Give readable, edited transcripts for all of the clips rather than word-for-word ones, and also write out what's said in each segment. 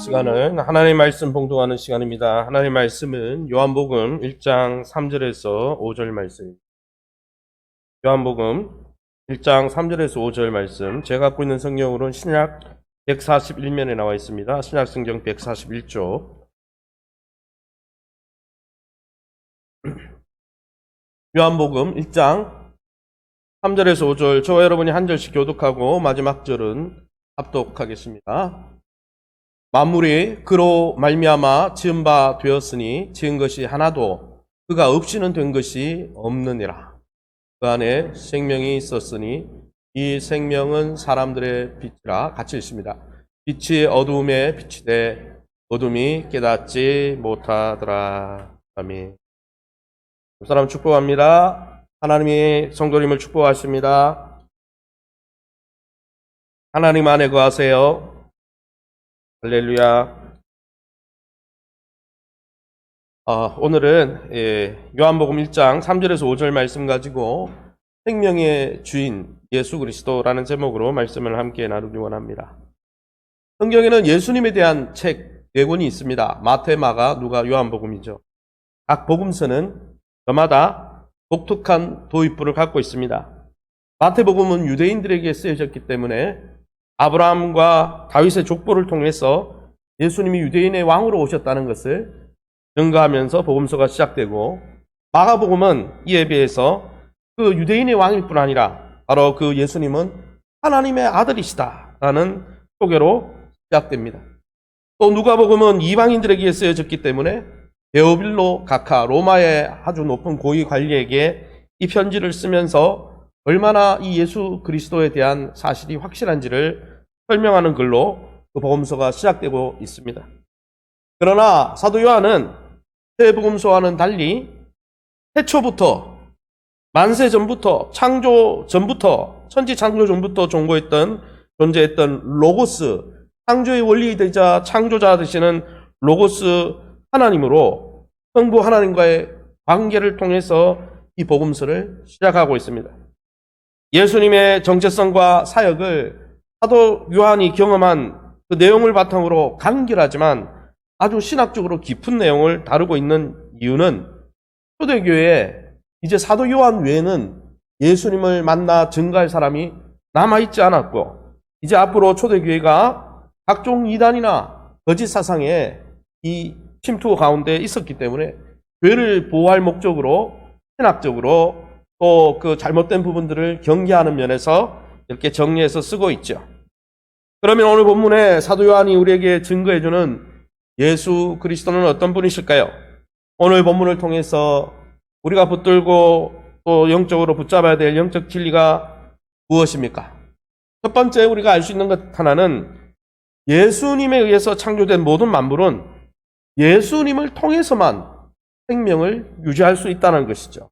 시간은 하나님의 말씀 봉독하는 시간입니다. 하나님의 말씀은 요한복음 1장 3절에서 5절 말씀입니다. 요한복음 1장 3절에서 5절 말씀, 제가 갖고 있는 성경으로는 신약 141면에 나와 있습니다. 신약 성경 141조. 요한복음 1장 3절에서 5절, 저와 여러분이 한 절씩 교독하고 마지막 절은 합독하겠습니다. 만물이 그로 말미암아 지은 바 되었으니 지은 것이 하나도 그가 없이는 된 것이 없느니라. 그 안에 생명이 있었으니 이 생명은 사람들의 빛이라. 같이 읽습니다. 빛이 어두움에 비치되 어둠이 깨닫지 못하더라. 아멘. 그 사람 축복합니다. 하나님이 성도님을 축복하십니다. 하나님 안에 거하세요. 할렐루야. 오늘은 요한복음 1장 3절에서 5절 말씀 가지고 생명의 주인 예수 그리스도라는 제목으로 말씀을 함께 나누기 원합니다. 성경에는 예수님에 대한 책 4권이 있습니다. 마태, 마가, 누가, 요한복음이죠. 각 복음서는 저마다 독특한 도입부를 갖고 있습니다. 마태복음은 유대인들에게 쓰여졌기 때문에 아브라함과 다윗의 족보를 통해서 예수님이 유대인의 왕으로 오셨다는 것을 증거하면서 복음서가 시작되고, 마가복음은 이에 비해서 그 유대인의 왕일 뿐 아니라 바로 그 예수님은 하나님의 아들이시다라는 소개로 시작됩니다. 또 누가복음은 이방인들에게 쓰여졌기 때문에 데오빌로 각하, 로마의 아주 높은 고위 관리에게 이 편지를 쓰면서 얼마나 이 예수 그리스도에 대한 사실이 확실한지를 설명하는 글로 그 복음서가 시작되고 있습니다. 그러나 사도 요한은 새 복음서와는 달리 태초부터, 만세 전부터, 창조 전부터, 천지 창조 전부터 존재했던 로고스, 창조의 원리이자 창조자 되시는 로고스 하나님으로 성부 하나님과의 관계를 통해서 이 복음서를 시작하고 있습니다. 예수님의 정체성과 사역을 사도 요한이 경험한 그 내용을 바탕으로 간결하지만 아주 신학적으로 깊은 내용을 다루고 있는 이유는 초대교회에 이제 사도 요한 외에는 예수님을 만나 증거할 사람이 남아있지 않았고, 이제 앞으로 초대교회가 각종 이단이나 거짓 사상에 이 침투 가운데 있었기 때문에 교회를 보호할 목적으로 신학적으로 또 그 잘못된 부분들을 경계하는 면에서 이렇게 정리해서 쓰고 있죠. 그러면 오늘 본문에 사도 요한이 우리에게 증거해주는 예수 그리스도는 어떤 분이실까요? 오늘 본문을 통해서 우리가 붙들고 또 영적으로 붙잡아야 될 영적 진리가 무엇입니까? 첫 번째 우리가 알 수 있는 것 하나는 예수님에 의해서 창조된 모든 만물은 예수님을 통해서만 생명을 유지할 수 있다는 것이죠.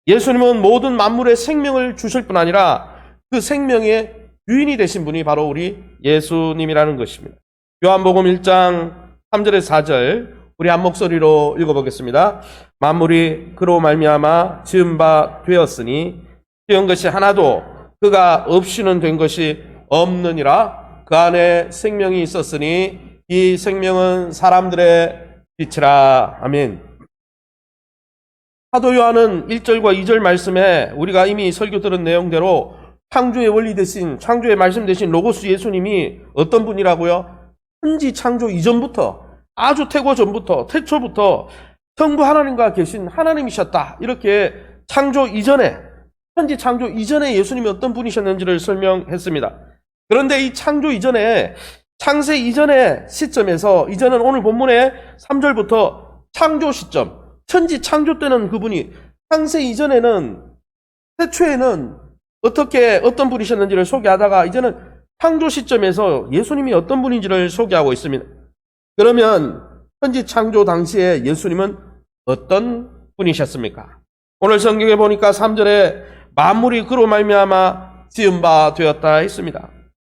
예수님은 모든 만물의 생명을 주실 뿐 아니라 그 생명의 유인이 되신 분이 바로 우리 예수님이라는 것입니다. 요한복음 1장 3절에서 4절 우리 한 목소리로 읽어보겠습니다. 만물이 그로 말미암아 지은 바 되었으니 지은 것이 하나도 그가 없이는 된 것이 없느니라. 그 안에 생명이 있었으니 이 생명은 사람들의 빛이라. 아멘. 사도 요한은 1절과 2절 말씀에 우리가 이미 설교 들은 내용대로 창조의 원리 대신, 창조의 말씀 대신 로고스 예수님이 어떤 분이라고요? 천지 창조 이전부터, 아주 태고 전부터, 태초부터 성부 하나님과 계신 하나님이셨다. 이렇게 창조 이전에, 천지 창조 이전에 예수님이 어떤 분이셨는지를 설명했습니다. 그런데 이 창조 이전에, 창세 이전의 시점에서, 이전은 오늘 본문의 3절부터 창조 시점, 천지 창조 때는 그분이, 창세 이전에는, 태초에는 어떤 분이셨는지를 소개하다가 이제는 창조 시점에서 예수님이 어떤 분인지를 소개하고 있습니다. 그러면 천지 창조 당시에 예수님은 어떤 분이셨습니까? 오늘 성경에 보니까 3절에 만물이 그로 말미암아 지은 바 되었다 했습니다.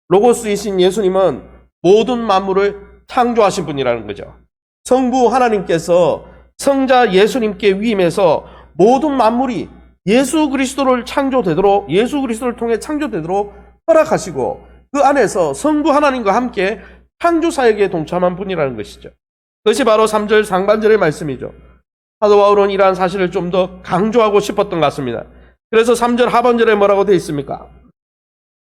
로고스이신 예수님은 모든 만물을 창조하신 분이라는 거죠. 성부 하나님께서 성자 예수님께 위임해서 모든 만물이 예수 그리스도를 창조되도록, 예수 그리스도를 통해 창조되도록 허락하시고 그 안에서 성부 하나님과 함께 창조사역에 동참한 분이라는 것이죠. 그것이 바로 3절 상반절의 말씀이죠. 사도 바울은 이러한 사실을 좀 더 강조하고 싶었던 것 같습니다. 그래서 3절 하반절에 뭐라고 되어 있습니까?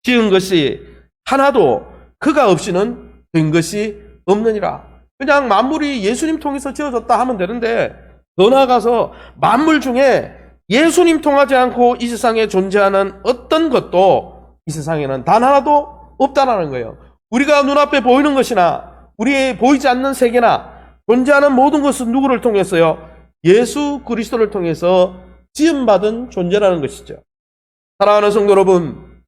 지은 것이 하나도 그가 없이는 된 것이 없느니라. 그냥 만물이 예수님 통해서 지어졌다 하면 되는데 더 나아가서 만물 중에 예수님 통하지 않고 이 세상에 존재하는 어떤 것도 이 세상에는 단 하나도 없다라는 거예요. 우리가 눈앞에 보이는 것이나 우리의 보이지 않는 세계나 존재하는 모든 것은 누구를 통해서요? 예수 그리스도를 통해서 지음받은 존재라는 것이죠. 사랑하는 성도 여러분,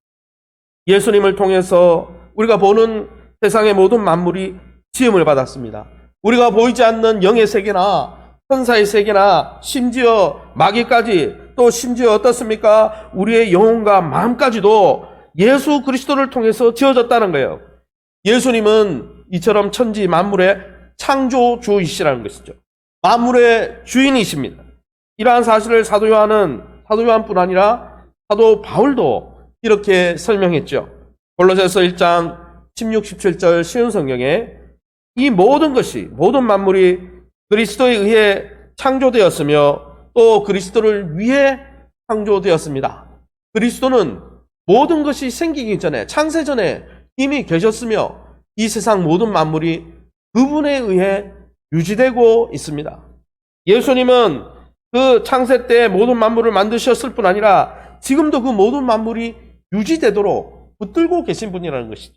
예수님을 통해서 우리가 보는 세상의 모든 만물이 지음을 받았습니다. 우리가 보이지 않는 영의 세계나 천사의 세계나 심지어 마귀까지 또 심지어 어떻습니까? 우리의 영혼과 마음까지도 예수 그리스도를 통해서 지어졌다는 거예요. 예수님은 이처럼 천지 만물의 창조주이시라는 것이죠. 만물의 주인이십니다. 이러한 사실을 사도 요한뿐 아니라 사도 바울도 이렇게 설명했죠. 골로새서 1장 16, 17절 쉬운 성경에 이 모든 것이 모든 만물이 그리스도에 의해 창조되었으며 또 그리스도를 위해 창조되었습니다. 그리스도는 모든 것이 생기기 전에 창세 전에 이미 계셨으며 이 세상 모든 만물이 그분에 의해 유지되고 있습니다. 예수님은 그 창세 때 모든 만물을 만드셨을 뿐 아니라 지금도 그 모든 만물이 유지되도록 붙들고 계신 분이라는 것이죠.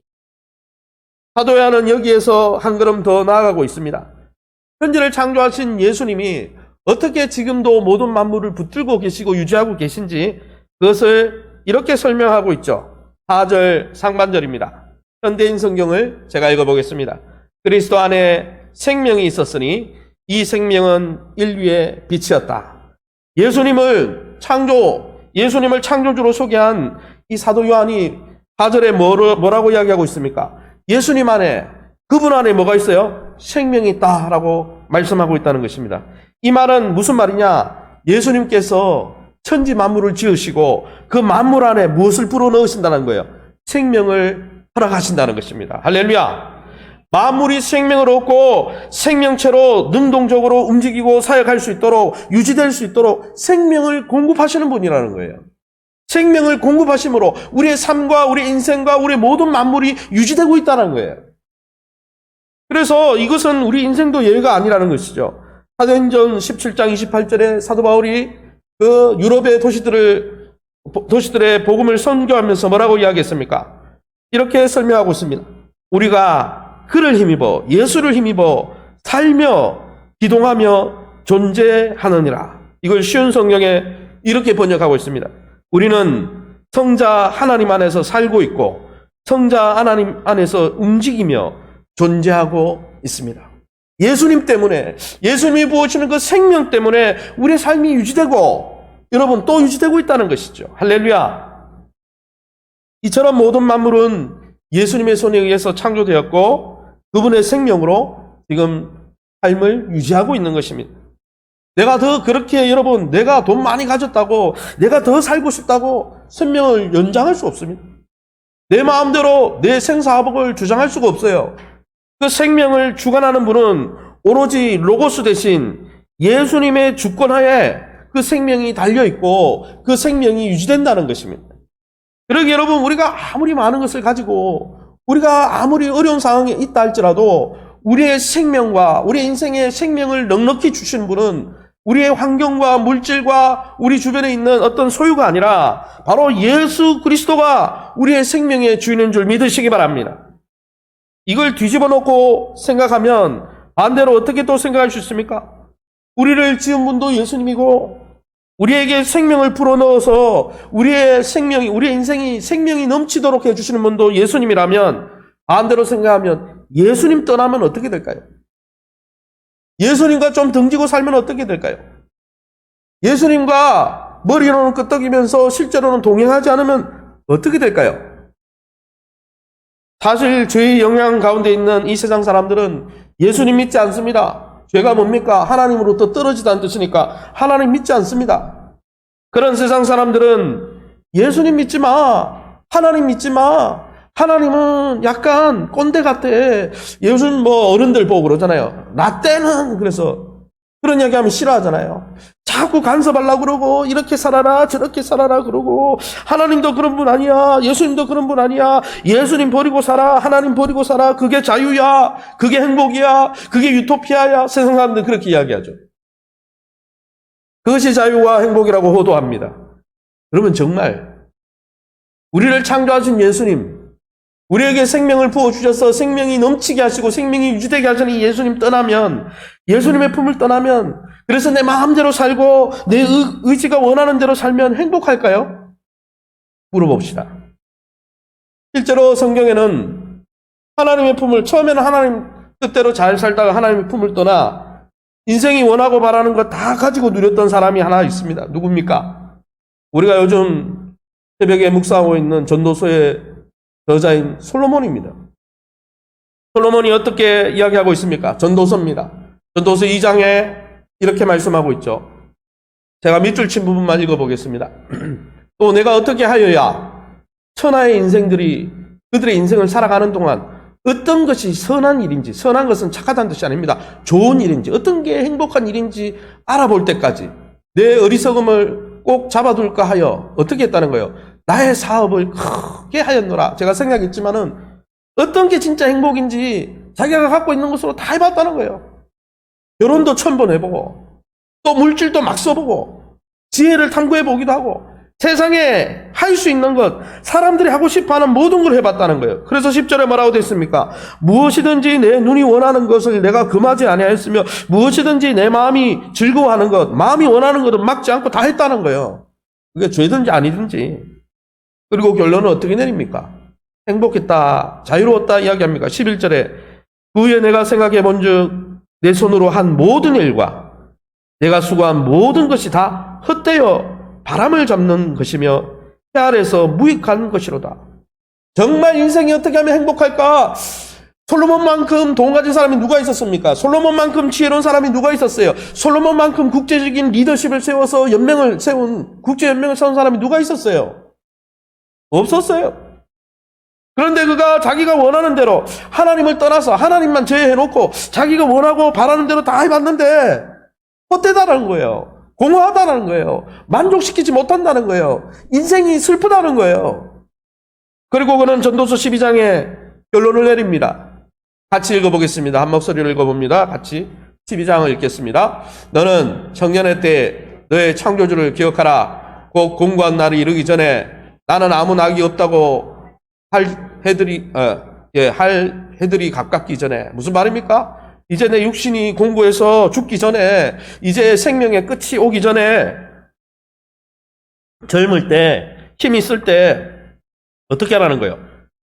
사도 요한은 여기에서 한 걸음 더 나아가고 있습니다. 천지를 창조하신 예수님이 어떻게 지금도 모든 만물을 붙들고 계시고 유지하고 계신지 그것을 이렇게 설명하고 있죠. 4절 상반절입니다. 현대인 성경을 제가 읽어보겠습니다. 그리스도 안에 생명이 있었으니 이 생명은 인류의 빛이었다. 예수님을 창조주로 소개한 이 사도 요한이 4절에 뭐라고 이야기하고 있습니까? 예수님 안에, 그분 안에 뭐가 있어요? 생명이 있다라고 말씀하고 있다는 것입니다. 이 말은 무슨 말이냐? 예수님께서 천지 만물을 지으시고 그 만물 안에 무엇을 불어넣으신다는 거예요? 생명을 허락하신다는 것입니다. 할렐루야! 만물이 생명을 얻고 생명체로 능동적으로 움직이고 사역할 수 있도록 유지될 수 있도록 생명을 공급하시는 분이라는 거예요. 생명을 공급하심으로 우리의 삶과 우리 인생과 우리 모든 만물이 유지되고 있다는 거예요. 그래서 이것은 우리 인생도 예외가 아니라는 것이죠. 사도행전 17장 28절에 사도 바울이 그 유럽의 도시들의 복음을 선교하면서 뭐라고 이야기했습니까? 이렇게 설명하고 있습니다. 우리가 그를 힘입어 예수를 힘입어 살며 기동하며 존재하느니라. 이걸 쉬운 성경에 이렇게 번역하고 있습니다. 우리는 성자 하나님 안에서 살고 있고 성자 하나님 안에서 움직이며 존재하고 있습니다. 예수님 때문에, 예수님이 부어주시는 그 생명 때문에 우리의 삶이 유지되고 여러분 또 유지되고 있다는 것이죠. 할렐루야. 이처럼 모든 만물은 예수님의 손에 의해서 창조되었고 그분의 생명으로 지금 삶을 유지하고 있는 것입니다. 내가 더 그렇게 여러분 내가 돈 많이 가졌다고 내가 더 살고 싶다고 생명을 연장할 수 없습니다. 내 마음대로 내 생사화복을 주장할 수가 없어요. 그 생명을 주관하는 분은 오로지 로고스 대신 예수님의 주권하에 그 생명이 달려있고 그 생명이 유지된다는 것입니다. 그러기 여러분 우리가 아무리 많은 것을 가지고 우리가 아무리 어려운 상황에 있다 할지라도 우리의 생명과 우리 인생의 생명을 넉넉히 주신 분은 우리의 환경과 물질과 우리 주변에 있는 어떤 소유가 아니라 바로 예수 그리스도가 우리의 생명의 주인인 줄 믿으시기 바랍니다. 이걸 뒤집어 놓고 생각하면 반대로 어떻게 또 생각할 수 있습니까? 우리를 지은 분도 예수님이고 우리에게 생명을 불어넣어서 우리의 생명이, 우리의 인생이 생명이 넘치도록 해주시는 분도 예수님이라면 반대로 생각하면 예수님 떠나면 어떻게 될까요? 예수님과 좀 등지고 살면 어떻게 될까요? 예수님과 머리로는 끄떡이면서 실제로는 동행하지 않으면 어떻게 될까요? 사실 죄의 영향 가운데 있는 이 세상 사람들은 예수님 믿지 않습니다. 죄가 뭡니까? 하나님으로부터 떨어지다는 뜻이니까 하나님 믿지 않습니다. 그런 세상 사람들은 예수님 믿지 마. 하나님 믿지 마. 하나님은 약간 꼰대 같아. 요즘 뭐 어른들 보고 그러잖아요. 나 때는 그래서 그런 이야기하면 싫어하잖아요. 자꾸 간섭하려고 그러고 이렇게 살아라 저렇게 살아라 그러고 하나님도 그런 분 아니야. 예수님도 그런 분 아니야. 예수님 버리고 살아. 하나님 버리고 살아. 그게 자유야. 그게 행복이야. 그게 유토피아야. 세상 사람들 그렇게 이야기하죠. 그것이 자유와 행복이라고 호도합니다. 그러면 정말 우리를 창조하신 예수님, 우리에게 생명을 부어주셔서 생명이 넘치게 하시고 생명이 유지되게 하시는 이 예수님 떠나면, 예수님의 품을 떠나면, 그래서 내 마음대로 살고 내 의지가 원하는 대로 살면 행복할까요? 물어봅시다. 실제로 성경에는 하나님의 품을, 처음에는 하나님 뜻대로 잘 살다가 하나님의 품을 떠나 인생이 원하고 바라는 것 다 가지고 누렸던 사람이 하나 있습니다. 누굽니까? 우리가 요즘 새벽에 묵상하고 있는 전도서의 저자인 솔로몬입니다. 솔로몬이 어떻게 이야기하고 있습니까? 전도서입니다. 전도서 2장에 이렇게 말씀하고 있죠. 제가 밑줄 친 부분만 읽어보겠습니다. 또 내가 어떻게 하여야 천하의 인생들이 그들의 인생을 살아가는 동안 어떤 것이 선한 일인지, 선한 것은 착하다는 뜻이 아닙니다. 좋은 일인지, 어떤 게 행복한 일인지 알아볼 때까지 내 어리석음을 꼭 잡아둘까 하여 어떻게 했다는 거예요? 나의 사업을 크게 하였노라. 제가 생각했지만은 어떤 게 진짜 행복인지 자기가 갖고 있는 것으로 다 해봤다는 거예요. 결혼도 1000번 해보고 또 물질도 막 써보고 지혜를 탐구해보기도 하고 세상에 할 수 있는 것, 사람들이 하고 싶어하는 모든 걸 해봤다는 거예요. 그래서 10절에 뭐라고 됐습니까? 무엇이든지 내 눈이 원하는 것을 내가 금하지 아니하였으며 무엇이든지 내 마음이 즐거워하는 것, 마음이 원하는 것은 막지 않고 다 했다는 거예요. 그게 죄든지 아니든지. 그리고 결론은 어떻게 내립니까? 행복했다, 자유로웠다 이야기합니까? 11절에 그 후에 내가 생각해 본즉 내 손으로 한 모든 일과 내가 수고한 모든 것이 다 헛되어 바람을 잡는 것이며 해 아래서 무익한 것이로다. 정말 인생이 어떻게 하면 행복할까? 솔로몬만큼 돈 가진 사람이 누가 있었습니까? 솔로몬만큼 지혜로운 사람이 누가 있었어요? 솔로몬만큼 국제적인 리더십을 세워서 국제연맹을 세운 사람이 누가 있었어요? 없었어요. 그런데 그가 자기가 원하는 대로 하나님을 떠나서 하나님만 제외해놓고 자기가 원하고 바라는 대로 다 해봤는데 헛되다는 거예요. 공허하다는 거예요. 만족시키지 못한다는 거예요. 인생이 슬프다는 거예요. 그리고 그는 전도서 12장에 결론을 내립니다. 같이 읽어보겠습니다. 한 목소리를 읽어봅니다. 같이 12장을 읽겠습니다. 너는 청년의 때 너의 창조주를 기억하라. 곧 공고한 날이 이르기 전에 나는 아무 낙이 없다고 할 해들이 가깝기 전에. 무슨 말입니까? 이제 내 육신이 공고해서 죽기 전에, 이제 생명의 끝이 오기 전에, 젊을 때, 힘이 있을 때 어떻게 하라는 거예요?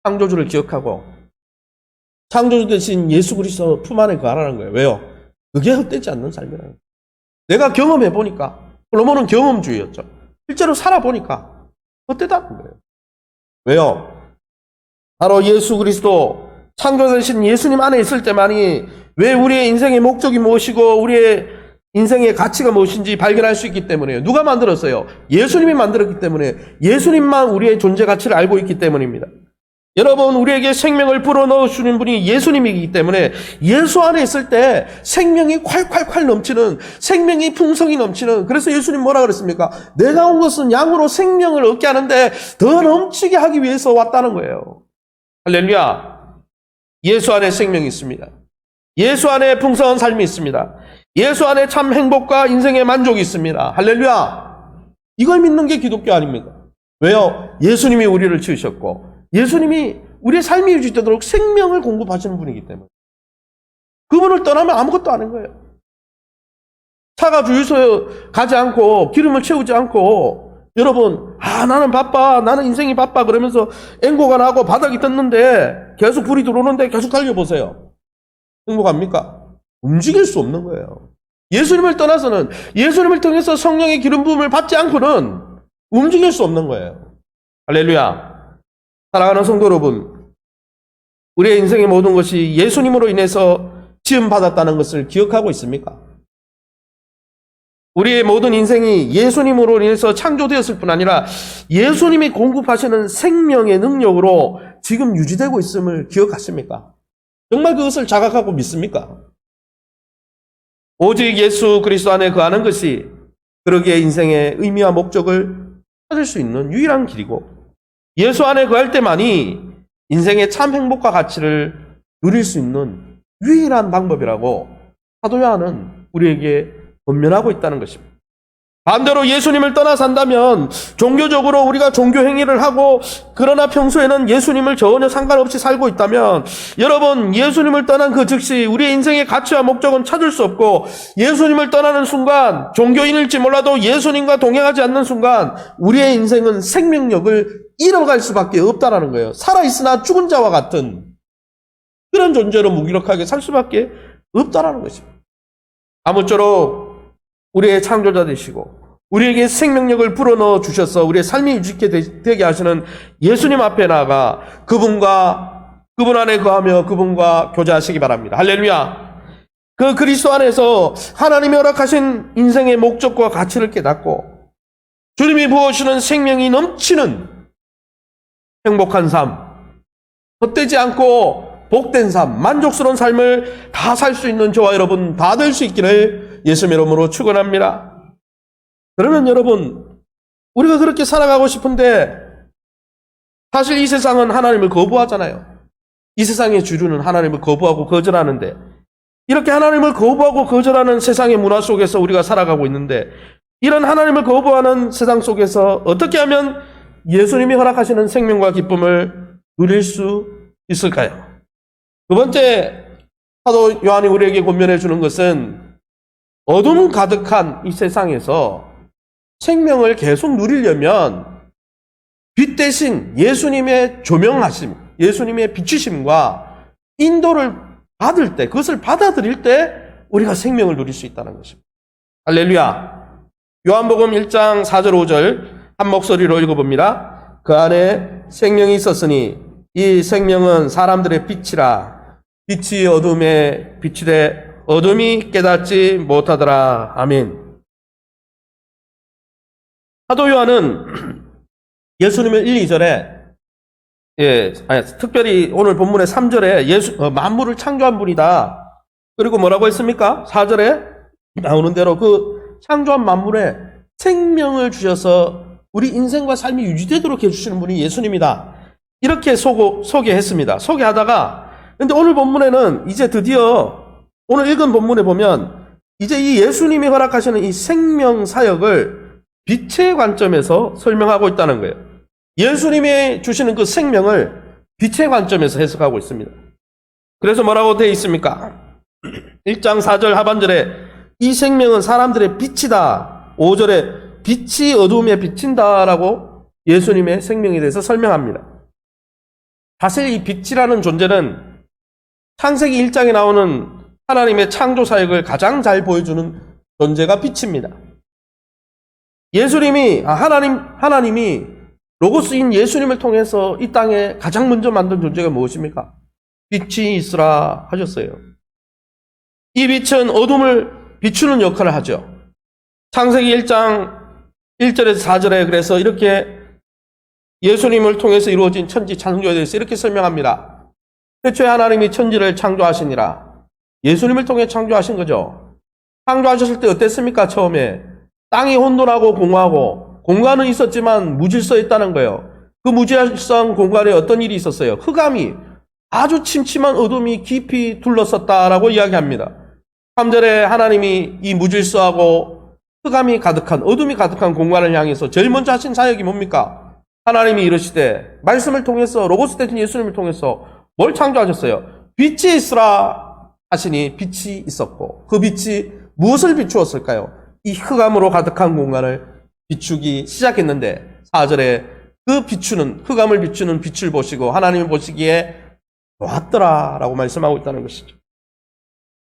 창조주를 기억하고 창조주 대신 예수 그리스도 품 안에 거하라는 거예요. 왜요? 그게 헛되지 않는 삶이라는 거예요. 내가 경험해 보니까, 솔로몬은 경험주의였죠. 실제로 살아보니까 헛되다는 거예요. 왜요? 바로 예수 그리스도 창조되신 예수님 안에 있을 때만이 왜 우리의 인생의 목적이 무엇이고 우리의 인생의 가치가 무엇인지 발견할 수 있기 때문이에요. 누가 만들었어요? 예수님이 만들었기 때문에, 예수님만 우리의 존재 가치를 알고 있기 때문입니다. 여러분, 우리에게 생명을 불어넣으시는 분이 예수님이기 때문에 예수 안에 있을 때 생명이 콸콸콸 넘치는, 생명이 풍성이 넘치는, 그래서 예수님 뭐라 그랬습니까? 내가 온 것은 양으로 생명을 얻게 하는데 더 넘치게 하기 위해서 왔다는 거예요. 할렐루야. 예수 안에 생명이 있습니다. 예수 안에 풍성한 삶이 있습니다. 예수 안에 참 행복과 인생의 만족이 있습니다. 할렐루야. 이걸 믿는 게 기독교 아닙니까? 왜요? 예수님이 우리를 지으셨고 예수님이 우리의 삶이 유지되도록 생명을 공급하시는 분이기 때문에. 그분을 떠나면 아무것도 아닌 거예요. 차가 주유소에 가지 않고 기름을 채우지 않고, 여러분, 나는 바빠, 나는 인생이 바빠 그러면서 앵고가 나고 바닥이 떴는데 계속 불이 들어오는데 계속 달려보세요. 행복합니까? 움직일 수 없는 거예요. 예수님을 떠나서는, 예수님을 통해서 성령의 기름 부음을 받지 않고는 움직일 수 없는 거예요. 할렐루야. 사랑하는 성도 여러분, 우리의 인생의 모든 것이 예수님으로 인해서 지음받았다는 것을 기억하고 있습니까? 우리의 모든 인생이 예수님으로 인해서 창조되었을 뿐 아니라 예수님이 공급하시는 생명의 능력으로 지금 유지되고 있음을 기억하십니까? 정말 그것을 자각하고 믿습니까? 오직 예수 그리스도 안에 거하는 것이 그러기에 인생의 의미와 목적을 찾을 수 있는 유일한 길이고, 예수 안에 거할 때만이 인생의 참 행복과 가치를 누릴 수 있는 유일한 방법이라고 사도 요한은 우리에게 권면하고 있다는 것입니다. 반대로 예수님을 떠나 산다면 종교적으로 우리가 종교 행위를 하고, 그러나 평소에는 예수님을 전혀 상관없이 살고 있다면, 여러분, 예수님을 떠난 그 즉시 우리의 인생의 가치와 목적은 찾을 수 없고, 예수님을 떠나는 순간, 종교인일지 몰라도 예수님과 동행하지 않는 순간 우리의 인생은 생명력을 잃어갈 수밖에 없다라는 거예요. 살아있으나 죽은 자와 같은 그런 존재로 무기력하게 살 수밖에 없다라는 것입니다. 아무쪼록 우리의 창조자 되시고 우리에게 생명력을 불어넣어 주셔서 우리의 삶이 유지케 되게 하시는 예수님 앞에 나아가 그분 안에 거하며 그분과 교제하시기 바랍니다. 할렐루야. 그 그리스도 안에서 하나님이 허락하신 인생의 목적과 가치를 깨닫고 주님이 부어주시는 생명이 넘치는 행복한 삶, 헛되지 않고 복된 삶, 만족스러운 삶을 다 살 수 있는 저와 여러분 다 될 수 있기를 예수님의 이름으로 축원합니다. 그러면 여러분, 우리가 그렇게 살아가고 싶은데 사실 이 세상은 하나님을 거부하잖아요. 이 세상의 주류는 하나님을 거부하고 거절하는데, 이렇게 하나님을 거부하고 거절하는 세상의 문화 속에서 우리가 살아가고 있는데, 이런 하나님을 거부하는 세상 속에서 어떻게 하면 예수님이 허락하시는 생명과 기쁨을 누릴 수 있을까요? 두 번째, 사도 요한이 우리에게 권면해 주는 것은 어둠 가득한 이 세상에서 생명을 계속 누리려면 빛 대신 예수님의 조명하심, 예수님의 비추심과 인도를 받을 때, 그것을 받아들일 때 우리가 생명을 누릴 수 있다는 것입니다. 할렐루야. 요한복음 1장 4절 5절 한 목소리로 읽어봅니다. 그 안에 생명이 있었으니 이 생명은 사람들의 빛이라. 빛이 어둠에 비치되 어둠이 깨닫지 못하더라. 아멘. 사도 요한은 예수님을 1, 2절에 특별히 오늘 본문의 3절에 만물을 창조한 분이다. 그리고 뭐라고 했습니까? 4절에 나오는 대로 그 창조한 만물에 생명을 주셔서 우리 인생과 삶이 유지되도록 해주시는 분이 예수님이다. 이렇게 소개했습니다. 소개하다가 근데 오늘 본문에는 이제 드디어 오늘 읽은 본문에 보면 이제 이 예수님이 허락하시는 이 생명 사역을 빛의 관점에서 설명하고 있다는 거예요. 예수님이 주시는 그 생명을 빛의 관점에서 해석하고 있습니다. 그래서 뭐라고 되어 있습니까? 1장 4절 하반절에 이 생명은 사람들의 빛이다. 5절에 빛이 어둠에 비친다라고 예수님의 생명에 대해서 설명합니다. 사실 이 빛이라는 존재는 창세기 1장에 나오는 하나님의 창조 사역을 가장 잘 보여주는 존재가 빛입니다. 하나님이 로고스인 예수님을 통해서 이 땅에 가장 먼저 만든 존재가 무엇입니까? 빛이 있으라 하셨어요. 이 빛은 어둠을 비추는 역할을 하죠. 창세기 1장 1절에서 4절에 그래서 이렇게 예수님을 통해서 이루어진 천지 창조에 대해서 이렇게 설명합니다. 최초에 하나님이 천지를 창조하시니라. 예수님을 통해 창조하신 거죠. 창조하셨을 때 어땠습니까? 처음에 땅이 혼돈하고 공허하고 공간은 있었지만 무질서했다는 거예요. 그 무질서한 공간에 어떤 일이 있었어요? 흑암이, 아주 침침한 어둠이 깊이 둘러섰다라고 이야기합니다. 3절에 하나님이 이 무질서하고 흑암이 가득한, 어둠이 가득한 공간을 향해서 제일 먼저 하신 사역이 뭡니까? 하나님이 이르시되 말씀을 통해서, 로고스 되신 예수님을 통해서 뭘 창조하셨어요? 빛이 있으라 하시니 빛이 있었고, 그 빛이 무엇을 비추었을까요? 이 흑암으로 가득한 공간을 비추기 시작했는데 4절에 그 비추는, 흑암을 비추는 빛을 보시고 하나님이 보시기에 좋았더라 라고 말씀하고 있다는 것이죠.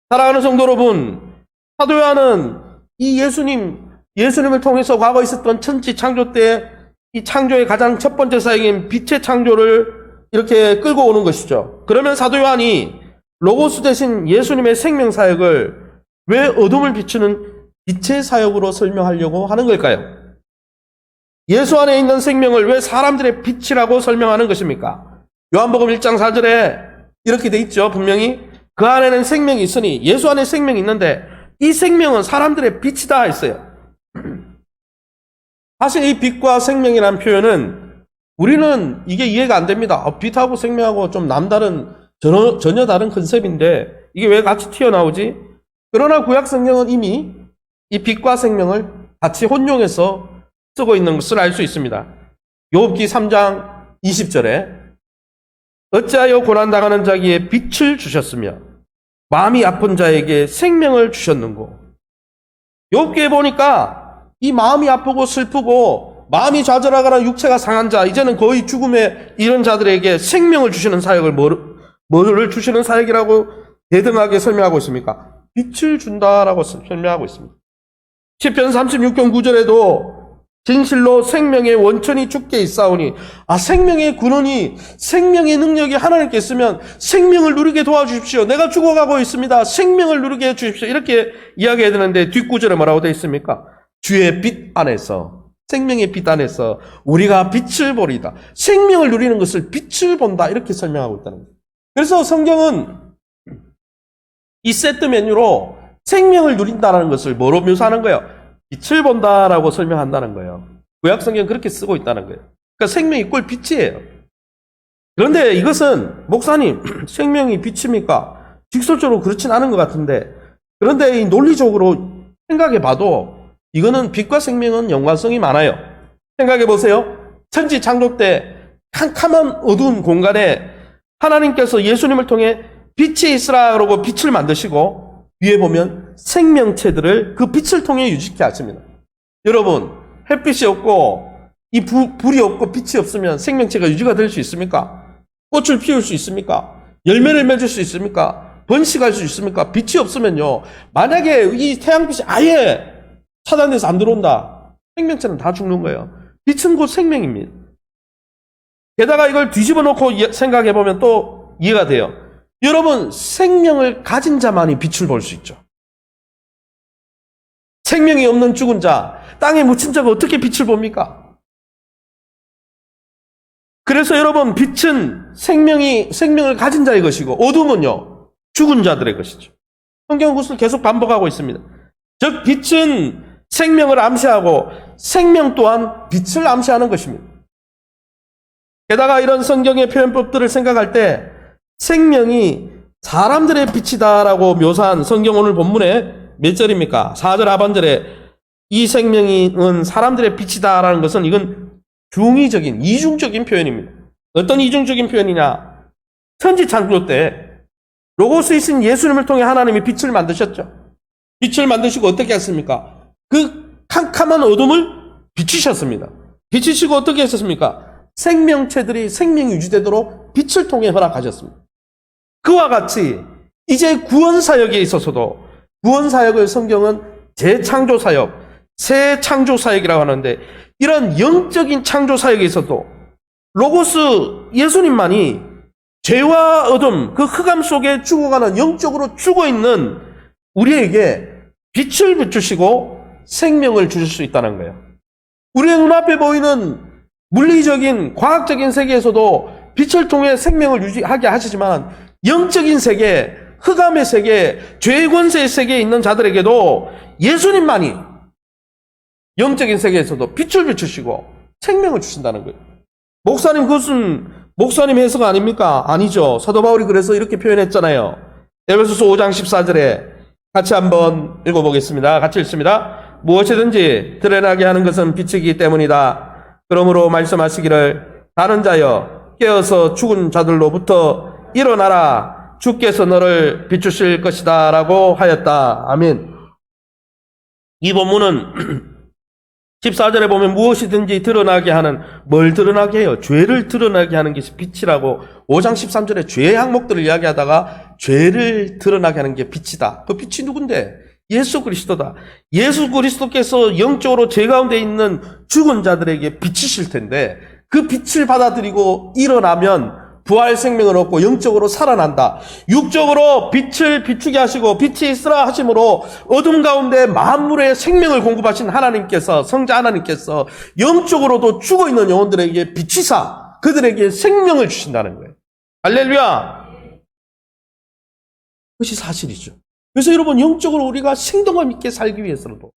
사랑하는 성도 여러분, 사도 요한은 이 예수님을 통해서 과거 있었던 천지 창조 때 이 창조의 가장 첫 번째 사역인 빛의 창조를 이렇게 끌고 오는 것이죠. 그러면 사도 요한이 로고스 대신 예수님의 생명 사역을 왜 어둠을 비추는 빛의 사역으로 설명하려고 하는 걸까요? 예수 안에 있는 생명을 왜 사람들의 빛이라고 설명하는 것입니까? 요한복음 1장 4절에 이렇게 돼 있죠. 분명히 그 안에는 생명이 있으니, 예수 안에 생명이 있는데 이 생명은 사람들의 빛이다 했어요. 사실 이 빛과 생명이라는 표현은 우리는 이게 이해가 안 됩니다. 빛하고 생명하고 좀 남다른, 전혀 다른 컨셉인데 이게 왜 같이 튀어나오지? 그러나 구약 성경은 이미 이 빛과 생명을 같이 혼용해서 쓰고 있는 것을 알 수 있습니다. 욥기 3장 20절에 어찌하여 고난당하는 자에게 빛을 주셨으며 마음이 아픈 자에게 생명을 주셨는고. 욥기에 보니까 이 마음이 아프고 슬프고 마음이 좌절하거나 육체가 상한 자, 이제는 거의 죽음에 이른 자들에게 생명을 주시는 사역을 뭐를 주시는 사역이라고 대등하게 설명하고 있습니까? 빛을 준다라고 설명하고 있습니다. 시편 36편 9절에도 진실로 생명의 원천이 주께 있사오니, 생명의 근원이, 생명의 능력이 하나님께 있으면 생명을 누리게 도와주십시오. 내가 죽어가고 있습니다. 생명을 누리게 해주십시오. 이렇게 이야기해야 되는데 뒷구절에 뭐라고 되어 있습니까? 주의 빛 안에서, 생명의 빛 안에서 우리가 빛을 보리다. 생명을 누리는 것을 빛을 본다. 이렇게 설명하고 있다는 거예요. 그래서 성경은 이 세트 메뉴로 생명을 누린다는 것을 뭐로 묘사하는 거예요? 빛을 본다라고 설명한다는 거예요. 구약 성경은 그렇게 쓰고 있다는 거예요. 그러니까 생명이 꼴 빛이에요. 그런데 이것은 목사님, 생명이 빛입니까? 직설적으로 그렇진 않은 것 같은데, 그런데 이 논리적으로 생각해 봐도 이거는 빛과 생명은 연관성이 많아요. 생각해 보세요. 천지 창조 때 캄캄한 어두운 공간에 하나님께서 예수님을 통해 빛이 있으라 그러고 빛을 만드시고, 위에 보면 생명체들을 그 빛을 통해 유지케 하십니다. 여러분, 햇빛이 없고 이 불이 없고 빛이 없으면 생명체가 유지가 될 수 있습니까? 꽃을 피울 수 있습니까? 열매를 맺을 수 있습니까? 번식할 수 있습니까? 빛이 없으면요, 만약에 이 태양빛이 아예 차단돼서 안 들어온다, 생명체는 다 죽는 거예요. 빛은 곧 생명입니다. 게다가 이걸 뒤집어 놓고 생각해 보면 또 이해가 돼요. 여러분, 생명을 가진 자만이 빛을 볼 수 있죠. 생명이 없는 죽은 자, 땅에 묻힌 자가 어떻게 빛을 봅니까? 그래서 여러분, 빛은 생명을 가진 자의 것이고, 어둠은요, 죽은 자들의 것이죠. 성경은 그것을 계속 반복하고 있습니다. 즉, 빛은 생명을 암시하고 생명 또한 빛을 암시하는 것입니다. 게다가 이런 성경의 표현법들을 생각할 때 생명이 사람들의 빛이다라고 묘사한 성경 오늘 본문에 몇 절입니까? 4절 하반절에 이 생명은 사람들의 빛이다라는 것은 이건 중의적인, 이중적인 표현입니다. 어떤 이중적인 표현이냐? 천지 창조 때 로고스이신 예수님을 통해 하나님이 빛을 만드셨죠. 빛을 만드시고 어떻게 했습니까? 그 캄캄한 어둠을 비추셨습니다. 비추시고 어떻게 했었습니까? 생명체들이 생명이 유지되도록 빛을 통해 허락하셨습니다. 그와 같이 이제 구원사역에 있어서도, 구원사역을 성경은 재창조사역, 새 창조사역이라고 하는데, 이런 영적인 창조사역에 있어도 로고스 예수님만이 죄와 어둠, 그 흑암 속에 죽어가는, 영적으로 죽어있는 우리에게 빛을 비추시고 생명을 주실 수 있다는 거예요. 우리의 눈앞에 보이는 물리적인, 과학적인 세계에서도 빛을 통해 생명을 유지하게 하시지만, 영적인 세계, 흑암의 세계, 죄의 권세의 세계에 있는 자들에게도 예수님만이 영적인 세계에서도 빛을 비추시고 생명을 주신다는 거예요. 목사님, 그것은 목사님 해석 아닙니까? 아니죠. 사도 바울이 그래서 이렇게 표현했잖아요. 에베소서 5장 14절에 같이 한번 읽어보겠습니다. 같이 읽습니다. 무엇이든지 드러나게 하는 것은 빛이기 때문이다. 그러므로 말씀하시기를, 다른 자여 깨어서 죽은 자들로부터 일어나라. 주께서 너를 비추실 것이다 라고 하였다. 아멘. 이 본문은 14절에 보면 무엇이든지 드러나게 하는, 뭘 드러나게 해요? 죄를 드러나게 하는 것이 빛이라고 5장 13절에 죄의 항목들을 이야기하다가 죄를 드러나게 하는 게 빛이다. 그 빛이 누군데? 예수 그리스도다. 예수 그리스도께서 영적으로 죄 가운데 있는 죽은 자들에게 빛이실 텐데, 그 빛을 받아들이고 일어나면 부활 생명을 얻고 영적으로 살아난다. 육적으로 빛을 비추게 하시고 빛이 있으라 하심으로 어둠 가운데 만물의 생명을 공급하신 하나님께서, 성자 하나님께서 영적으로도 죽어있는 영혼들에게 비치사 그들에게 생명을 주신다는 거예요. 할렐루야. 그것이 사실이죠. 그래서 여러분, 영적으로 우리가 생동감 있게 살기 위해서도,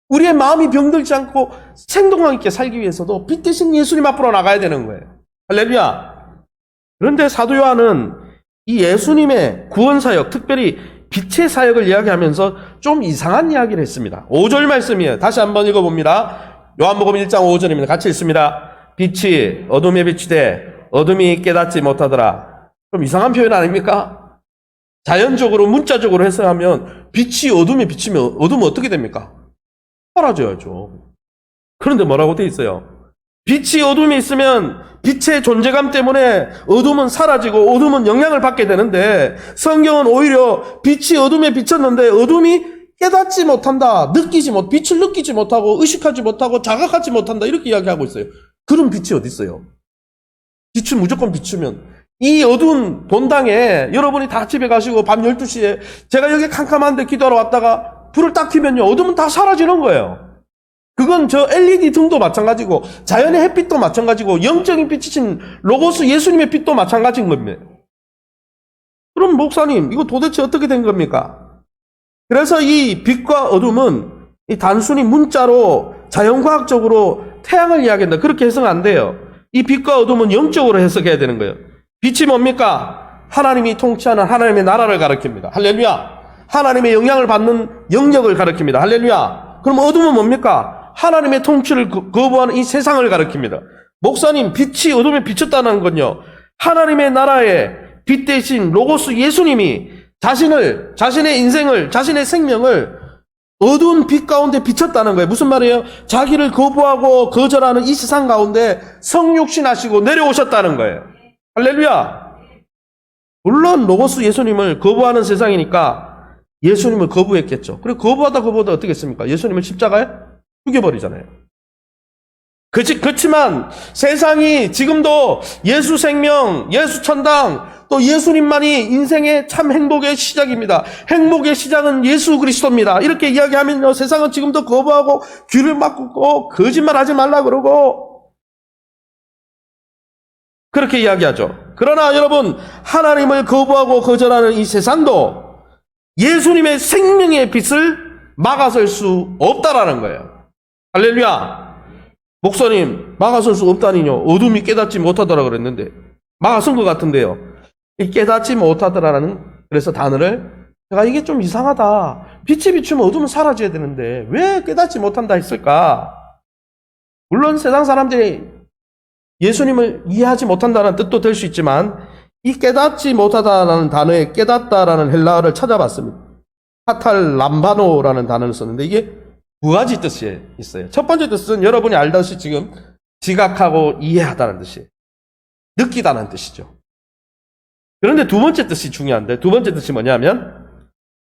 우리의 마음이 병들지 않고 생동감 있게 살기 위해서도 빛 대신 예수님 앞으로 나가야 되는 거예요. 할렐루야. 그런데 사도 요한은 이 예수님의 구원사역, 특별히 빛의 사역을 이야기하면서 좀 이상한 이야기를 했습니다. 5절 말씀이에요. 다시 한번 읽어봅니다. 요한복음 1장 5절입니다. 같이 읽습니다. 빛이 어둠에 비추되 어둠이 깨닫지 못하더라. 좀 이상한 표현 아닙니까? 자연적으로, 문자적으로 해석하면 빛이 어둠에 비치면 어둠은 어떻게 됩니까? 사라져야죠. 그런데 뭐라고 돼 있어요? 빛이 어둠에 있으면 빛의 존재감 때문에 어둠은 사라지고 어둠은 영향을 받게 되는데, 성경은 오히려 빛이 어둠에 비쳤는데 어둠이 깨닫지 못한다, 빛을 느끼지 못하고 의식하지 못하고 자각하지 못한다, 이렇게 이야기하고 있어요. 그런 빛이 어디 있어요? 빛은 무조건 비추면, 이 어두운 본당에 여러분이 다 집에 가시고 밤 12시에 제가 여기 캄캄한데 기도하러 왔다가 불을 딱 켜면요, 어둠은 다 사라지는 거예요. 그건 저 LED 등도 마찬가지고 자연의 햇빛도 마찬가지고 영적인 빛이신 로고스 예수님의 빛도 마찬가지인 겁니다. 그럼 목사님, 이거 도대체 어떻게 된 겁니까? 그래서 이 빛과 어둠은 이 단순히 문자로 자연과학적으로 태양을 이야기한다, 그렇게 해석은 안 돼요. 이 빛과 어둠은 영적으로 해석해야 되는 거예요. 빛이 뭡니까? 하나님이 통치하는 하나님의 나라를 가리킵니다. 할렐루야. 하나님의 영향을 받는 영역을 가리킵니다. 할렐루야. 그럼 어둠은 뭡니까? 하나님의 통치를 거부하는 이 세상을 가리킵니다. 목사님, 빛이 어둠에 비쳤다는 건요, 하나님의 나라의 빛 대신 로고스 예수님이 자신의 인생을, 자신의 생명을 어두운 빛 가운데 비쳤다는 거예요. 무슨 말이에요? 자기를 거부하고 거절하는 이 세상 가운데 성육신하시고 내려오셨다는 거예요. 할렐루야. 물론 로고스 예수님을 거부하는 세상이니까 예수님을 거부했겠죠. 그리고 거부하다 어떻게 했습니까? 예수님을 십자가에 죽여버리잖아요. 그렇지만 세상이 지금도 예수 생명, 예수 천당, 또 예수님만이 인생의 참 행복의 시작입니다. 행복의 시작은 예수 그리스도입니다. 이렇게 이야기하면요, 세상은 지금도 거부하고 귀를 막고 거짓말하지 말라 그러고 그렇게 이야기하죠. 그러나 여러분, 하나님을 거부하고 거절하는 이 세상도 예수님의 생명의 빛을 막아설 수 없다라는 거예요. 할렐루야. 목사님, 막아설 수 없다니요, 어둠이 깨닫지 못하더라 그랬는데 막아선 것 같은데요. 이 깨닫지 못하더라는 그래서 단어를 제가 이게 좀 이상하다, 빛이 비추면 어둠은 사라져야 되는데 왜 깨닫지 못한다 했을까? 물론 세상 사람들이 예수님을 이해하지 못한다는 뜻도 될 수 있지만, 이 깨닫지 못하다라는 단어에 깨닫다라는 헬라어를 찾아봤습니다. 카탈람바노라는 단어를 썼는데 이게 두 가지 뜻이 있어요. 첫 번째 뜻은 여러분이 알다시피 지금 지각하고 이해하다는 뜻이에요. 느끼다는 뜻이죠. 그런데 두 번째 뜻이 중요한데, 두 번째 뜻이 뭐냐면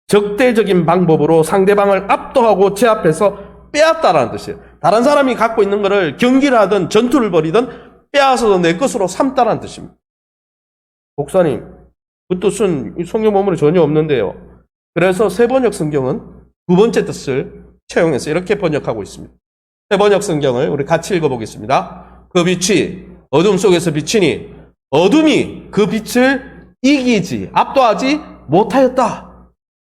적대적인 방법으로 상대방을 압도하고 제압해서 빼앗다라는 뜻이에요. 다른 사람이 갖고 있는 것을 경기를 하든 전투를 벌이든 빼앗아서 내 것으로 삼다라는 뜻입니다. 목사님, 그 뜻은 성경 본문에 전혀 없는데요. 그래서 세번역 성경은 두 번째 뜻을 채용해서 이렇게 번역하고 있습니다. 세번역 성경을 우리 같이 읽어보겠습니다. 그 빛이 어둠 속에서 비치니 어둠이 그 빛을 이기지, 압도하지 못하였다.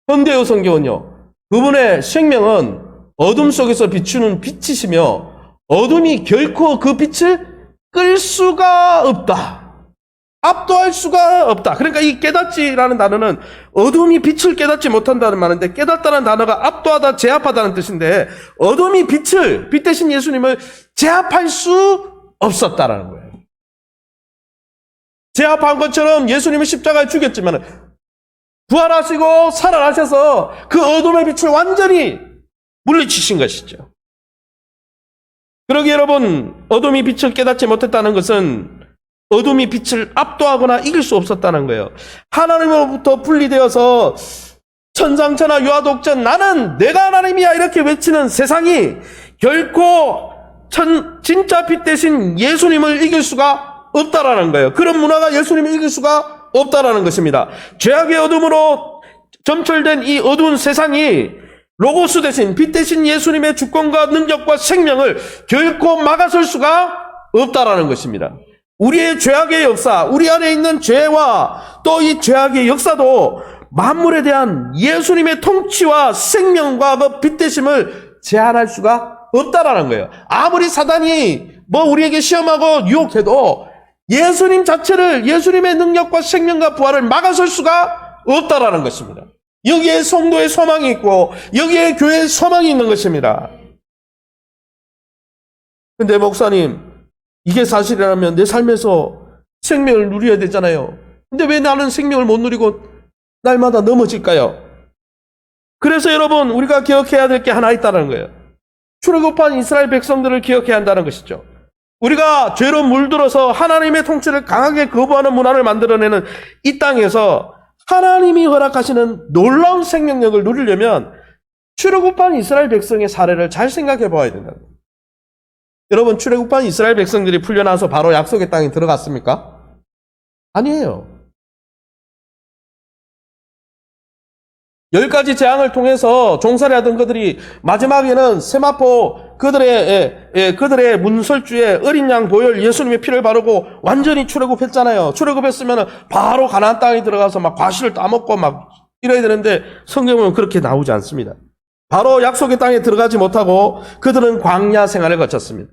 현대어 성경은요, 그분의 생명은 어둠 속에서 비추는 빛이시며 어둠이 결코 그 빛을 끌 수가 없다, 압도할 수가 없다. 그러니까 이 깨닫지라는 단어는 어둠이 빛을 깨닫지 못한다는 말인데, 깨닫다는 단어가 압도하다, 제압하다는 뜻인데, 어둠이 빛 대신 예수님을 제압할 수 없었다라는 거예요. 제압한 것처럼 예수님은 십자가에 죽였지만 부활하시고 살아나셔서 그 어둠의 빛을 완전히 물리치신 것이죠. 그러기에 여러분, 어둠이 빛을 깨닫지 못했다는 것은 어둠이 빛을 압도하거나 이길 수 없었다는 거예요. 하나님으로부터 분리되어서 천상천하 유아독전, 나는 내가 하나님이야 이렇게 외치는 세상이 결코 진짜 빛 대신 예수님을 이길 수가 없다라는 거예요. 그런 문화가 예수님을 이길 수가 없다라는 것입니다. 죄악의 어둠으로 점철된 이 어두운 세상이 로고스 대신 빛 대신 예수님의 주권과 능력과 생명을 결코 막아설 수가 없다라는 것입니다. 우리의 죄악의 역사, 우리 안에 있는 죄와 또 이 죄악의 역사도 만물에 대한 예수님의 통치와 생명과 그 빛 대심을 제한할 수가 없다라는 거예요. 아무리 사단이 우리에게 시험하고 유혹해도 예수님 자체를, 예수님의 능력과 생명과 부활을 막아설 수가 없다라는 것입니다. 여기에 성도의 소망이 있고 여기에 교회의 소망이 있는 것입니다. 근데 목사님, 이게 사실이라면 내 삶에서 생명을 누려야 되잖아요. 근데 왜 나는 생명을 못 누리고 날마다 넘어질까요? 그래서 여러분, 우리가 기억해야 될 게 하나 있다는 거예요. 출애굽한 이스라엘 백성들을 기억해야 한다는 것이죠. 우리가 죄로 물들어서 하나님의 통치를 강하게 거부하는 문화를 만들어내는 이 땅에서 하나님이 허락하시는 놀라운 생명력을 누리려면 출애굽한 이스라엘 백성의 사례를 잘 생각해 봐야 된다. 여러분, 출애굽한 이스라엘 백성들이 풀려나서 바로 약속의 땅에 들어갔습니까? 아니에요. 10가지 재앙을 통해서 종살이 하던 그들이 마지막에는 세마포 그들의 문설주에 어린 양 보혈 예수님의 피를 바르고 완전히 출애굽했잖아요. 출애굽했으면 바로 가나안 땅에 들어가서 막 과실을 따먹고 막 이래야 되는데 성경은 그렇게 나오지 않습니다. 바로 약속의 땅에 들어가지 못하고 그들은 광야 생활을 거쳤습니다.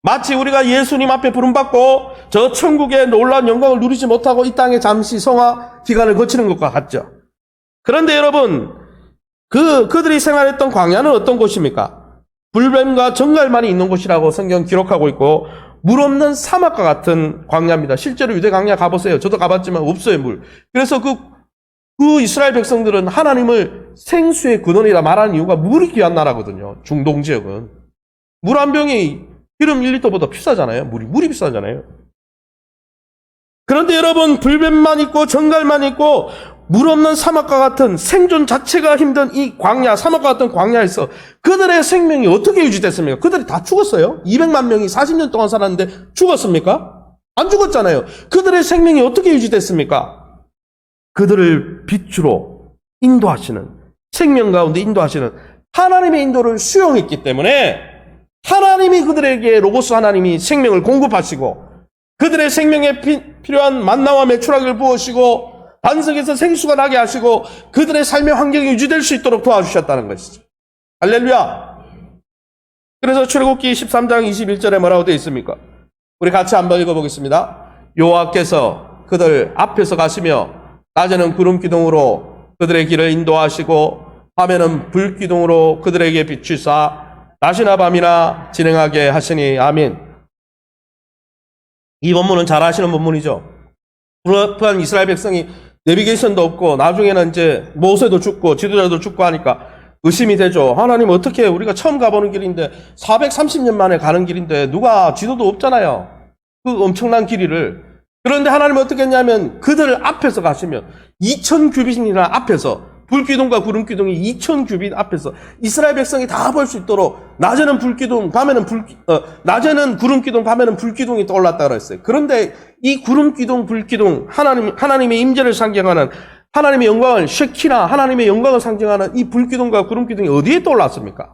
마치 우리가 예수님 앞에 부름받고 저 천국의 놀라운 영광을 누리지 못하고 이 땅에 잠시 성화 기간을 거치는 것과 같죠. 그런데 여러분, 그들이 생활했던 광야는 어떤 곳입니까? 불뱀과 정갈만이 있는 곳이라고 성경 기록하고 있고 물 없는 사막과 같은 광야입니다. 실제로 유대 광야 가보세요. 저도 가봤지만 없어요, 물. 그래서 그 이스라엘 백성들은 하나님을 생수의 근원이라 말하는 이유가 물이 귀한 나라거든요. 중동 지역은. 물 한 병이 기름 1리터보다 비싸잖아요. 물이 비싸잖아요. 그런데 여러분, 불뱀만 있고 정갈만 있고 물 없는 사막과 같은 생존 자체가 힘든 이 광야, 사막과 같은 광야에서 그들의 생명이 어떻게 유지됐습니까? 그들이 다 죽었어요. 200만 명이 40년 동안 살았는데 죽었습니까? 안 죽었잖아요. 그들의 생명이 어떻게 유지됐습니까? 그들을 빛으로 인도하시는, 생명 가운데 인도하시는 하나님의 인도를 수용했기 때문에 하나님이 그들에게 로고스 하나님이 생명을 공급하시고 그들의 생명에 필요한 만나와 메추라기를 부으시고 반석에서 생수가 나게 하시고 그들의 삶의 환경이 유지될 수 있도록 도와주셨다는 것이죠. 할렐루야. 그래서 출애굽기 13장 21절에 뭐라고 되어 있습니까? 우리 같이 한번 읽어보겠습니다. 여호와께서 그들 앞에서 가시며 낮에는 구름 기둥으로 그들의 길을 인도하시고 밤에는 불 기둥으로 그들에게 비추사 낮이나 밤이나 진행하게 하시니 아멘. 이 본문은 잘 아시는 본문이죠. 불합한 이스라엘 백성이 내비게이션도 없고 나중에는 이제 모세도 죽고 지도자도 죽고 하니까 의심이 되죠. 하나님, 어떻게 우리가 처음 가보는 길인데 430년 만에 가는 길인데 누가 지도도 없잖아요. 그 엄청난 길이를. 그런데 하나님은 어떻게 했냐면 그들 앞에서 가시면 2000규빗이나 앞에서 불기둥과 구름기둥이 2000규빗 앞에서 이스라엘 백성이 다 볼 수 있도록 낮에는 불기둥, 밤에는 낮에는 구름기둥, 밤에는 불기둥이 떠올랐다 그랬어요. 그런데 이 구름기둥, 불기둥, 하나님의 임재를 상징하는 하나님의 영광을, 쉐키나 하나님의 영광을 상징하는 이 불기둥과 구름기둥이 어디에 떠올랐습니까?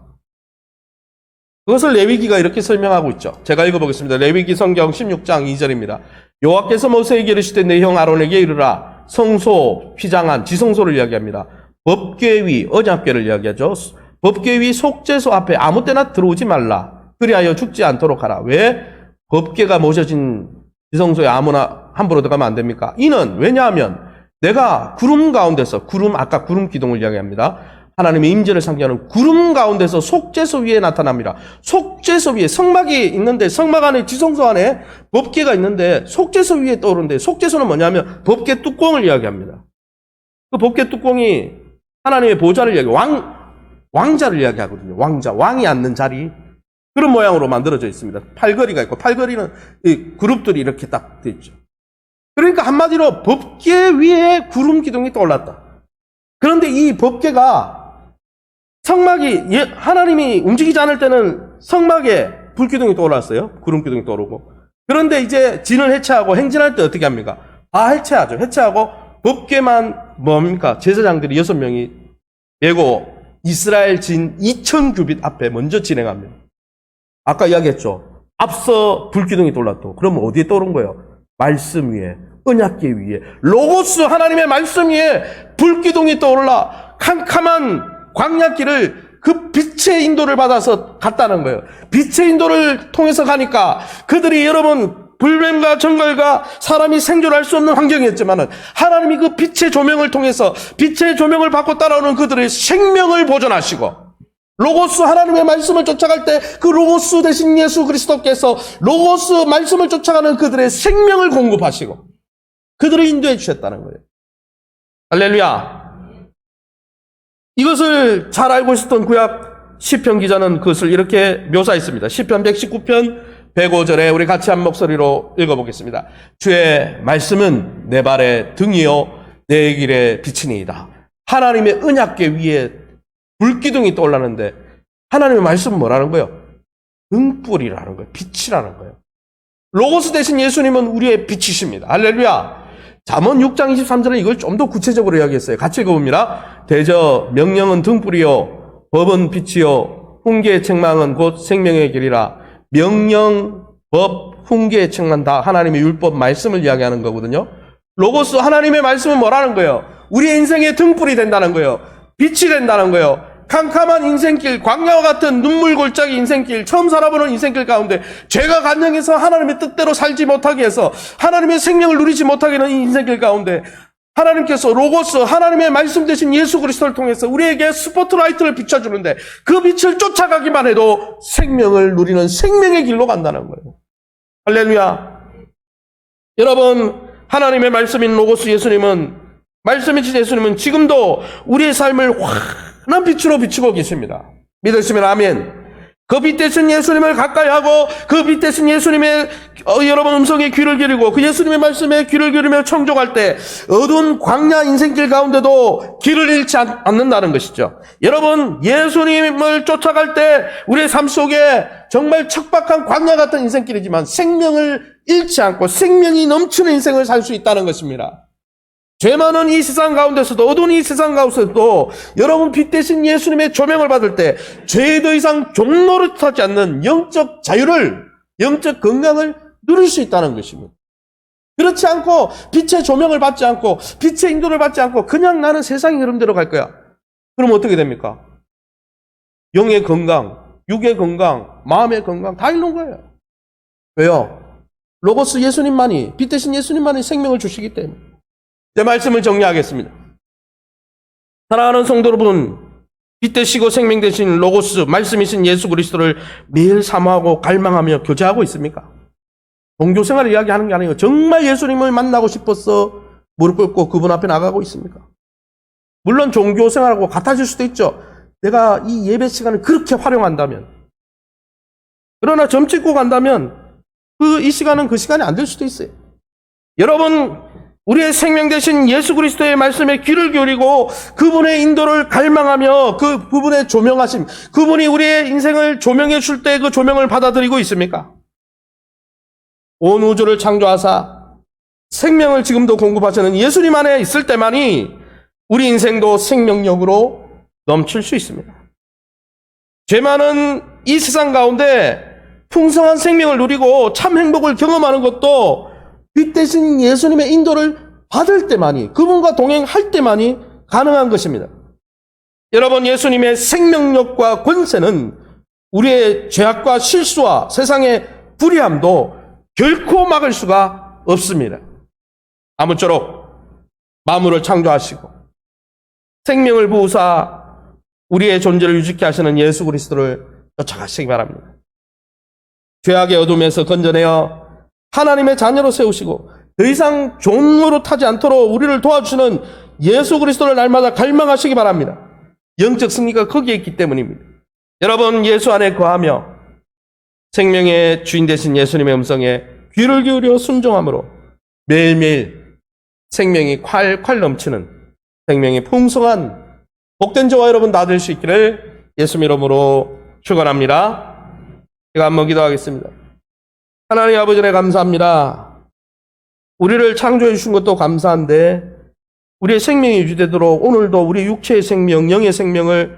그것을 레위기가 이렇게 설명하고 있죠. 제가 읽어보겠습니다. 레위기 성경 16장 2절입니다. 여호와께서 모세에게 이르시되 내 형 아론에게 이르라. 성소, 휘장한 지성소를 이야기합니다. 법궤 위, 언약궤를 이야기하죠. 법궤 위 속죄소 앞에 아무 때나 들어오지 말라. 그리하여 죽지 않도록 하라. 왜? 법궤가 모셔진 지성소에 아무나 함부로 들어가면 안 됩니까? 이는 왜냐하면 내가 구름 가운데서, 아까 구름 기둥을 이야기합니다. 하나님의 임재를 상징하는 구름 가운데서 속죄소 위에 나타납니다. 속죄소 위에 성막이 있는데 성막 안에 지성소 안에 법궤가 있는데 속죄소 위에 떠오르는데 속죄소는 뭐냐면 법궤 뚜껑을 이야기합니다. 그 법궤 뚜껑이 하나님의 보좌를 왕자를 이야기하거든요. 왕이 앉는 자리. 그런 모양으로 만들어져 있습니다. 팔걸이가 있고 팔걸이는 이 그룹들이 이렇게 딱 돼 있죠. 그러니까 한마디로 법궤 위에 구름 기둥이 떠올랐다. 그런데 이 법궤가 성막이 하나님이 움직이지 않을 때는 성막에 불기둥이 떠올랐어요. 구름기둥이 떠오르고. 그런데 이제 진을 해체하고 행진할 때 어떻게 합니까? 다 해체하죠. 해체하고 법궤만 뭡니까? 제사장들이 6명이 메고 이스라엘 진 2000규빗 앞에 먼저 진행합니다. 아까 이야기했죠. 앞서 불기둥이 떠올랐고, 그러면 어디에 떠오른 거예요? 말씀 위에, 언약궤 위에, 로고스 하나님의 말씀 위에 불기둥이 떠올라 캄캄한 광야길을 그 빛의 인도를 받아서 갔다는 거예요. 빛의 인도를 통해서 가니까 그들이 여러분 불뱀과 정갈과 사람이 생존할 수 없는 환경이었지만 하나님이 그 빛의 조명을 통해서 빛의 조명을 받고 따라오는 그들의 생명을 보존하시고, 로고스 하나님의 말씀을 쫓아갈 때 그 로고스 대신 예수 그리스도께서 로고스 말씀을 쫓아가는 그들의 생명을 공급하시고 그들을 인도해 주셨다는 거예요. 할렐루야. 이것을 잘 알고 있었던 구약 시편 기자는 그것을 이렇게 묘사했습니다. 시편 119편 105절에 우리 같이 한 목소리로 읽어보겠습니다. 주의 말씀은 내 발의 등이요 내 길의 빛이니이다. 하나님의 언약궤 위에 불기둥이 떠올랐는데 하나님의 말씀은 뭐라는 거예요? 등불이라는 거예요. 빛이라는 거예요. 로고스 대신 예수님은 우리의 빛이십니다. 할렐루야. 잠언 6장 23절에 이걸 좀 더 구체적으로 이야기했어요. 같이 읽어봅니다. 대저 명령은 등불이요 법은 빛이요 훈계의 책망은 곧 생명의 길이라. 명령, 법, 훈계의 책망 다 하나님의 율법 말씀을 이야기하는 거거든요. 로고스 하나님의 말씀은 뭐라는 거예요? 우리의 인생의 등불이 된다는 거예요. 빛이 된다는 거예요. 캄캄한 인생길, 광야와 같은 눈물 골짜기 인생길, 처음 살아보는 인생길 가운데 죄가 간영해서 하나님의 뜻대로 살지 못하게 해서 하나님의 생명을 누리지 못하게 하는 이 인생길 가운데 하나님께서 로고스, 하나님의 말씀 되신 예수 그리스도를 통해서 우리에게 스포트라이트를 비춰주는데 그 빛을 쫓아가기만 해도 생명을 누리는 생명의 길로 간다는 거예요. 할렐루야. 여러분, 하나님의 말씀인 로고스 예수님은, 말씀이신 예수님은 지금도 우리의 삶을 환한 빛으로 비추고 계십니다. 믿으시면 아멘. 그 빛 대신 예수님을 가까이 하고 그 빛 대신 예수님의 여러분 음성에 귀를 기울이고 그 예수님의 말씀에 귀를 기울이며 청종할 때 어두운 광야 인생길 가운데도 길을 잃지 않는다는 것이죠. 여러분, 예수님을 쫓아갈 때 우리의 삶 속에 정말 척박한 광야 같은 인생길이지만 생명을 잃지 않고 생명이 넘치는 인생을 살 수 있다는 것입니다. 죄 많은 이 세상 가운데서도, 어두운 이 세상 가운데서도 여러분 빛 대신 예수님의 조명을 받을 때 죄에 더 이상 종노릇하지 않는 영적 자유를, 영적 건강을 누릴 수 있다는 것입니다. 그렇지 않고 빛의 조명을 받지 않고 빛의 인도를 받지 않고 그냥 나는 세상의 흐름대로 갈 거야. 그럼 어떻게 됩니까? 영의 건강, 육의 건강, 마음의 건강 다 잃는 거예요. 왜요? 로고스 예수님만이, 빛 대신 예수님만이 생명을 주시기 때문에. 제 말씀을 정리하겠습니다. 사랑하는 성도 여러분, 빛 되시고 생명 되신 로고스, 말씀이신 예수 그리스도를 매일 사모하고 갈망하며 교제하고 있습니까? 종교생활을 이야기하는 게 아니고 정말 예수님을 만나고 싶어서 무릎 꿇고 그분 앞에 나가고 있습니까? 물론 종교생활하고 같아질 수도 있죠. 내가 이 예배 시간을 그렇게 활용한다면. 그러나 점 찍고 간다면 이 시간은 그 시간이 안 될 수도 있어요. 여러분, 우리의 생명 되신 예수 그리스도의 말씀에 귀를 기울이고 그분의 인도를 갈망하며 그분의 조명하심, 그분이 우리의 인생을 조명해 줄 때 그 조명을 받아들이고 있습니까? 온 우주를 창조하사 생명을 지금도 공급하시는 예수님 안에 있을 때만이 우리 인생도 생명력으로 넘칠 수 있습니다. 죄 많은 이 세상 가운데 풍성한 생명을 누리고 참 행복을 경험하는 것도 빛 대신 예수님의 인도를 받을 때만이, 그분과 동행할 때만이 가능한 것입니다. 여러분, 예수님의 생명력과 권세는 우리의 죄악과 실수와 세상의 불의함도 결코 막을 수가 없습니다. 아무쪼록 만물을 창조하시고 생명을 부으사 우리의 존재를 유지케 하시는 예수 그리스도를 쫓아가시기 바랍니다. 죄악의 어둠에서 건져내어 하나님의 자녀로 세우시고 더 이상 종으로 타지 않도록 우리를 도와주시는 예수 그리스도를 날마다 갈망하시기 바랍니다. 영적 승리가 거기에 있기 때문입니다. 여러분, 예수 안에 거하며 생명의 주인 되신 예수님의 음성에 귀를 기울여 순종함으로 매일매일 생명이 콸콸 넘치는 생명이 풍성한 복된 저와 여러분 다 될 수 있기를 예수 이름으로 축원합니다. 제가 한번 기도하겠습니다. 하나님 아버지 네 감사합니다. 우리를 창조해 주신 것도 감사한데 우리의 생명이 유지되도록 오늘도 우리 육체의 생명, 영의 생명을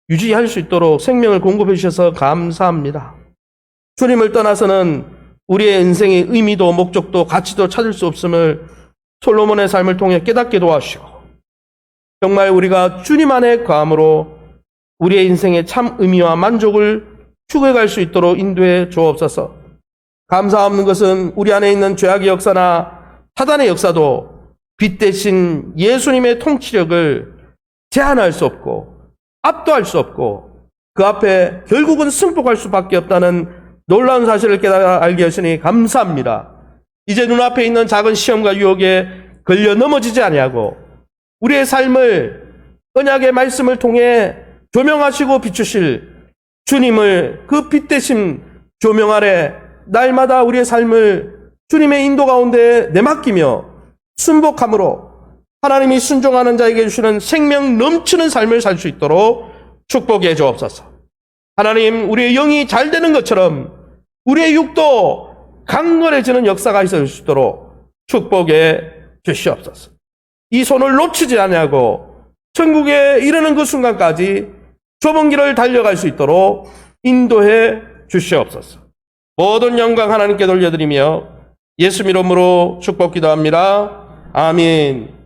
유지할 수 있도록 생명을 공급해 주셔서 감사합니다. 주님을 떠나서는 우리의 인생의 의미도 목적도 가치도 찾을 수 없음을 솔로몬의 삶을 통해 깨닫게 도와주시고 정말 우리가 주님 안에 거함으로 우리의 인생의 참 의미와 만족을 추구해갈 수 있도록 인도해 주옵소서. 감사 없는 것은 우리 안에 있는 죄악의 역사나 사단의 역사도 빛 대신 예수님의 통치력을 제한할 수 없고 압도할 수 없고 그 앞에 결국은 승복할 수밖에 없다는 놀라운 사실을 깨달아 알게 하시니 감사합니다. 이제 눈앞에 있는 작은 시험과 유혹에 걸려 넘어지지 아니하고 우리의 삶을 언약의 말씀을 통해 조명하시고 비추실 주님을 그 빛 대신 조명 아래 날마다 우리의 삶을 주님의 인도 가운데 내맡기며 순복함으로 하나님이 순종하는 자에게 주시는 생명 넘치는 삶을 살 수 있도록 축복해 주옵소서. 하나님, 우리의 영이 잘 되는 것처럼 우리의 육도 강건해지는 역사가 있을 수 있도록 축복해 주시옵소서. 이 손을 놓치지 아니하고 천국에 이르는 그 순간까지 좁은 길을 달려갈 수 있도록 인도해 주시옵소서. 모든 영광 하나님께 돌려드리며 예수 이름으로 축복 기도합니다. 아멘.